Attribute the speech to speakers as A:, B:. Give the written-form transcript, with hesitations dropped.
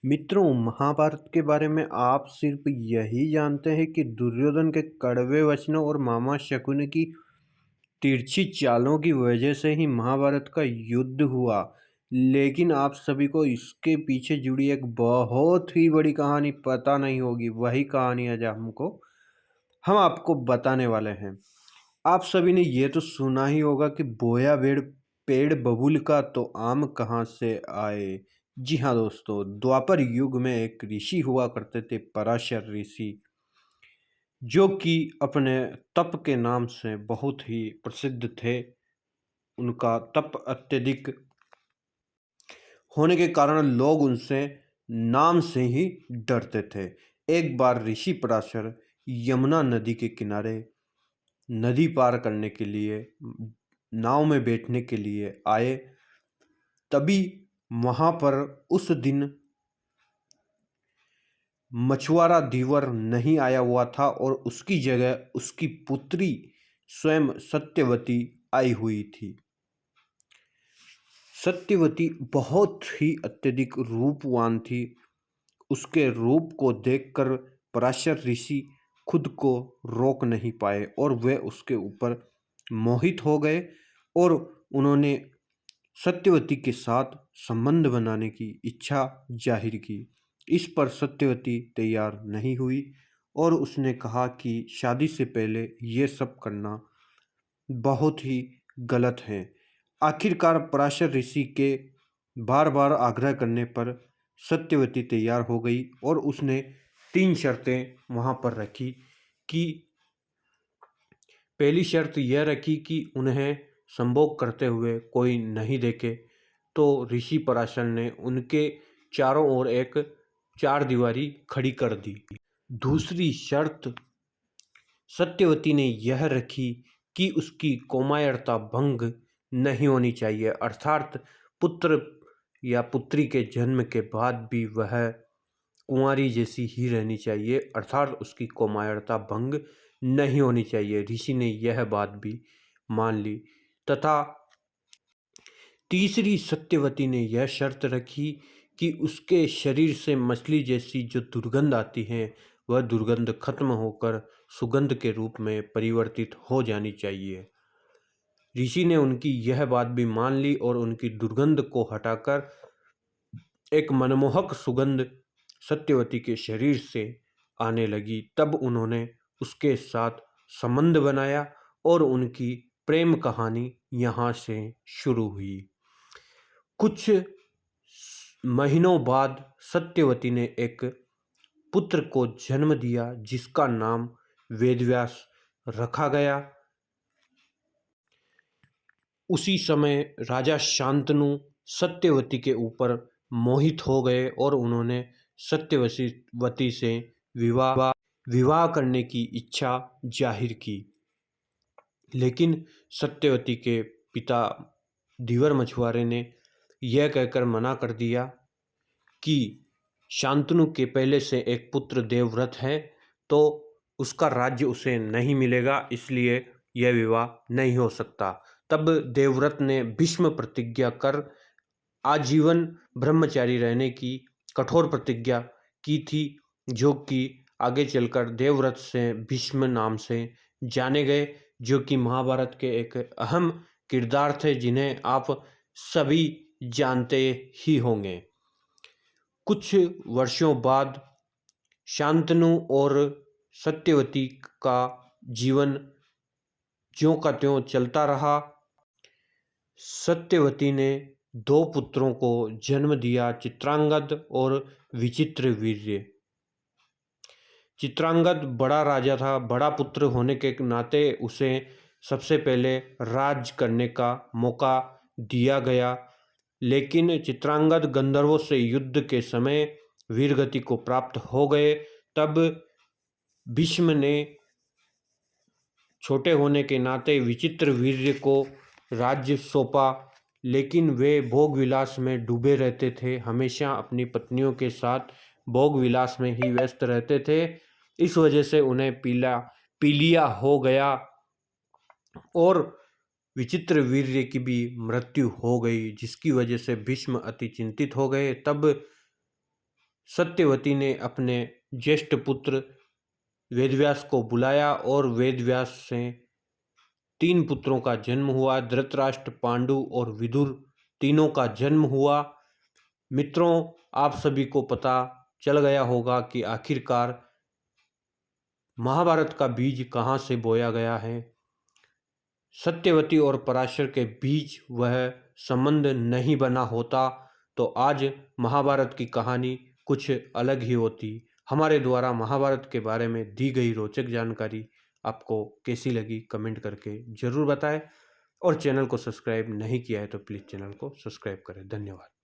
A: मित्रों, महाभारत के बारे में आप सिर्फ यही जानते हैं कि दुर्योधन के कड़वे वचनों और मामा शकुनी की तिरछी चालों की वजह से ही महाभारत का युद्ध हुआ। लेकिन आप सभी को इसके पीछे जुड़ी एक बहुत ही बड़ी कहानी पता नहीं होगी। वही कहानी आज हम आपको बताने वाले हैं। आप सभी ने ये तो सुना ही होगा कि बोया पेड़ बबूल का तो आम कहाँ से आए। जी हाँ दोस्तों, द्वापर युग में एक ऋषि हुआ करते थे, पराशर ऋषि, जो कि अपने तप के नाम से बहुत ही प्रसिद्ध थे। उनका तप अत्यधिक होने के कारण लोग उनसे नाम से ही डरते थे। एक बार ऋषि पराशर यमुना नदी के किनारे नदी पार करने के लिए नाव में बैठने के लिए आए। तभी वहां पर उस दिन मछुआरा धीवर नहीं आया हुआ था और उसकी जगह उसकी पुत्री स्वयं सत्यवती आई हुई थी। सत्यवती बहुत ही अत्यधिक रूपवान थी। उसके रूप को देखकर पराशर ऋषि खुद को रोक नहीं पाए और वे उसके ऊपर मोहित हो गए और उन्होंने सत्यवती के साथ संबंध बनाने की इच्छा जाहिर की। इस पर सत्यवती तैयार नहीं हुई और उसने कहा कि शादी से पहले ये सब करना बहुत ही गलत है। आखिरकार पराशर ऋषि के बार बार आग्रह करने पर सत्यवती तैयार हो गई और उसने 3 शर्तें वहाँ पर रखी कि पहली शर्त यह रखी कि उन्हें संभोग करते हुए कोई नहीं देखे। तो ऋषि पराशर ने उनके चारों ओर एक चारदीवारी खड़ी कर दी। दूसरी शर्त सत्यवती ने यह रखी कि उसकी कोमायरता भंग नहीं होनी चाहिए, अर्थात पुत्र या पुत्री के जन्म के बाद भी वह कुंवारी जैसी ही रहनी चाहिए, अर्थात उसकी कोमायरता भंग नहीं होनी चाहिए। ऋषि ने यह बात भी मान ली तथा तीसरी सत्यवती ने यह शर्त रखी कि उसके शरीर से मछली जैसी जो दुर्गंध आती है वह दुर्गंध खत्म होकर सुगंध के रूप में परिवर्तित हो जानी चाहिए। ऋषि ने उनकी यह बात भी मान ली और उनकी दुर्गंध को हटाकर एक मनमोहक सुगंध सत्यवती के शरीर से आने लगी। तब उन्होंने उसके साथ संबंध बनाया और उनकी प्रेम कहानी यहाँ से शुरू हुई। कुछ महीनों बाद सत्यवती ने एक पुत्र को जन्म दिया जिसका नाम वेदव्यास रखा गया। उसी समय राजा शांतनु सत्यवती के ऊपर मोहित हो गए और उन्होंने सत्यवती से विवाह विवाह करने की इच्छा जाहिर की। लेकिन सत्यवती के पिता धीवर मछुआरे ने यह कहकर मना कर दिया कि शांतनु के पहले से एक पुत्र देवव्रत है, तो उसका राज्य उसे नहीं मिलेगा, इसलिए यह विवाह नहीं हो सकता। तब देवव्रत ने भीष्म प्रतिज्ञा कर आजीवन ब्रह्मचारी रहने की कठोर प्रतिज्ञा की थी, जो कि आगे चलकर देवव्रत से भीष्म नाम से जाने गए, जो कि महाभारत के एक अहम किरदार थे जिन्हें आप सभी जानते ही होंगे। कुछ वर्षों बाद शांतनु और सत्यवती का जीवन ज्यों का त्यों चलता रहा। सत्यवती ने 2 पुत्रों को जन्म दिया, चित्रांगद और विचित्रवीर्य। चित्रांगद बड़ा राजा था, बड़ा पुत्र होने के नाते उसे सबसे पहले राज करने का मौका दिया गया। लेकिन चित्रांगद गंधर्वों से युद्ध के समय वीरगति को प्राप्त हो गए। तब भीष्म ने छोटे होने के नाते विचित्रवीर्य को राज्य सौंपा, लेकिन वे भोग विलास में डूबे रहते थे, हमेशा अपनी पत्नियों के साथ भोग विलास में ही व्यस्त रहते थे। इस वजह से उन्हें पीलिया हो गया और विचित्रवीर्य की भी मृत्यु हो गई, जिसकी वजह से भीष्म अति चिंतित हो गए। तब सत्यवती ने अपने ज्येष्ठ पुत्र वेदव्यास को बुलाया और वेदव्यास से 3 पुत्रों का जन्म हुआ। धृतराष्ट्र, पांडु और विदुर तीनों का जन्म हुआ। मित्रों, आप सभी को पता चल गया होगा कि आखिरकार महाभारत का बीज कहाँ से बोया गया है। सत्यवती और पराशर के बीच वह संबंध नहीं बना होता तो आज महाभारत की कहानी कुछ अलग ही होती। हमारे द्वारा महाभारत के बारे में दी गई रोचक जानकारी आपको कैसी लगी कमेंट करके ज़रूर बताएं और चैनल को सब्सक्राइब नहीं किया है तो प्लीज़ चैनल को सब्सक्राइब करें। धन्यवाद।